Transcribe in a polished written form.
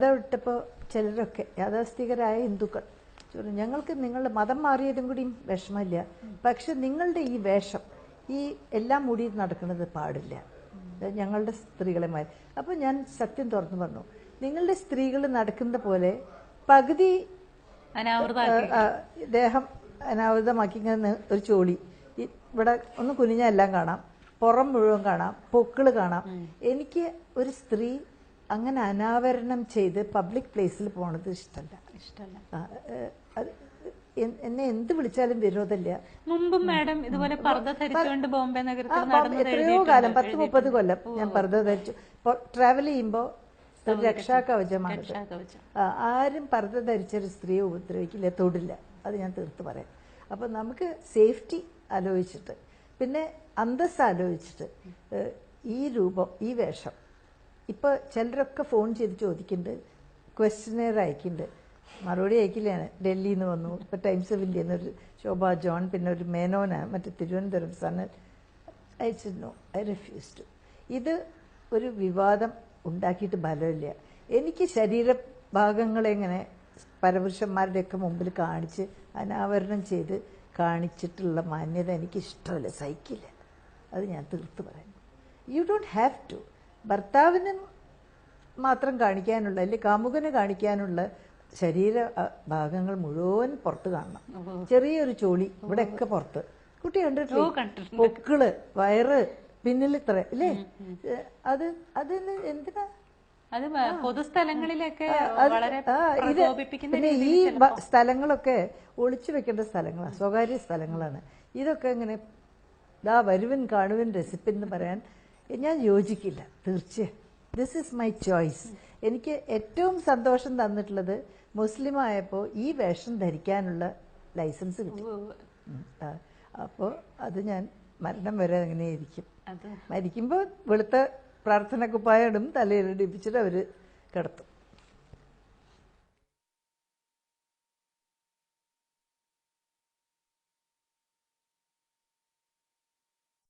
വിട്ടപ്പോൾ ചിലരൊക്കെ യാഥാസ്ഥികരായ ഹിന്ദുക്കൾ ഞങ്ങൾക്ക് നിങ്ങളുടെ മതം മാറിയതും കൂടിയും വിഷമമില്ല, പക്ഷെ നിങ്ങളുടെ ഈ വേഷം ഈ എല്ലാം മൂടി നടക്കുന്നത് പാടില്ല ഞങ്ങളുടെ സ്ത്രീകളെ മാറി. അപ്പോൾ ഞാൻ സത്യം തുറന്നു പറഞ്ഞു, നിങ്ങളുടെ സ്ത്രീകൾ നടക്കുന്ന പോലെ പകുതി ദേഹം അനാവൃതമാക്കി ഇങ്ങനെ ഒരു ചോളി ഇവിടെ ഒന്ന് കുനിഞ്ഞാൽ എല്ലാം കാണാം, പുറം മുഴുവൻ കാണാം, പൊക്കിള് കാണാം. എനിക്ക് ഒരു സ്ത്രീ അങ്ങനെ അനാവരണം ചെയ്ത് പബ്ലിക് പ്ലേസിൽ പോണത് ഇഷ്ടമല്ല. എന്നെ എന്ത് വിളിച്ചാലും വിരോധമില്ല. മുമ്പും മാഡം ഇതുപോലെ പർദ്ദ ധരിച്ചുകൊണ്ട് ബോംബെ നഗരത്തിൽ എത്രയോ കാലം 10-30 കൊല്ലം ഞാൻ പർദ്ദ ധരിച്ചു. ട്രാവൽ ചെയ്യുമ്പോൾ ഒരു രക്ഷാകവചമാണ്. ആരും പർദ്ദ ധരിച്ചൊരു സ്ത്രീയെ ഉപദ്രവിക്കില്ല, തൊടില്ല. അത് ഞാൻ തീർത്ത് പറയാം. അപ്പം നമുക്ക് സേഫ്റ്റി ആലോചിച്ചിട്ട്, പിന്നെ അന്തസ് ആലോചിച്ചിട്ട്, ഈ രൂപം, ഈ വേഷം. ഇപ്പോൾ ചിലരൊക്കെ ഫോൺ ചെയ്ത് ചോദിക്കുന്നുണ്ട്, ക്വസ്റ്റ്യനെയർ അയക്കുന്നുണ്ട്, മറുപടി അയക്കില്ലാണ്. ഡൽഹിയിൽ നിന്ന് വന്നു, ഇപ്പോൾ ടൈംസ് ഓഫ് ഇന്ത്യയിൽ നിന്നൊരു ശോഭ ജോൺ, പിന്നെ ഒരു മേനോനാണ് മറ്റേ തിരുവനന്തപുരം സനൽ അയച്ചിരുന്നു. I refuse to. ഇത് ഒരു വിവാദം ഉണ്ടാക്കിയിട്ട് ഫലമില്ല. എനിക്ക് ശരീരഭാഗങ്ങളെങ്ങനെ പരപുരുഷന്മാരുടെയൊക്കെ മുമ്പിൽ കാണിച്ച് അനാവരണം ചെയ്ത് കാണിച്ചിട്ടുള്ള മാന്യത എനിക്കിഷ്ടമല്ല, സഹിക്കില്ല. അത് ഞാൻ തീർത്ത് പറയാം. You don't have to. ഭർത്താവിന് മാത്രം കാണിക്കാനുള്ള, അല്ലെങ്കിൽ കാമുകന് കാണിക്കാനുള്ള ശരീര ഭാഗങ്ങൾ മുഴുവൻ പുറത്ത് കാണണം. ചെറിയൊരു ചോളി ഇവിടെയൊക്കെ പുറത്ത്. കുട്ടി കണ്ടിട്ടില്ലേ? പൊക്കിള്, വയറ്, പിന്നിലിത്ര ഇല്ലേ? അത് എന്തിനാ? അത് പൊതുസ്ഥലങ്ങളിലൊക്കെ പിന്നെ ഈ സ്ഥലങ്ങളൊക്കെ ഒളിച്ചു വെക്കേണ്ട സ്ഥലങ്ങളാണ്, സ്വകാര്യ സ്ഥലങ്ങളാണ്. ഇതൊക്കെ ഇങ്ങനെ ദാ വരുവൻ കാണുവൻ രസിപ്പൻ എന്ന് പറയാൻ ഞാൻ യോജിക്കില്ല. തീർച്ചയായും ദിസ് ഈസ് മൈ ചോയ്സ്. എനിക്ക് ഏറ്റവും സന്തോഷം തന്നിട്ടുള്ളത് മുസ്ലിം ആയപ്പോൾ ഈ വേഷം ധരിക്കാനുള്ള ലൈസൻസ് കിട്ടി. അപ്പോൾ അത് ഞാൻ മരണം വരെ അങ്ങനെ ഇരിക്കും. മരിക്കുമ്പോൾ വെളുത്ത പ്രാർത്ഥന കുപ്പായ ഇടും, തലയിലിടിപ്പിച്ചിട്ട് അവർ കിടത്തും.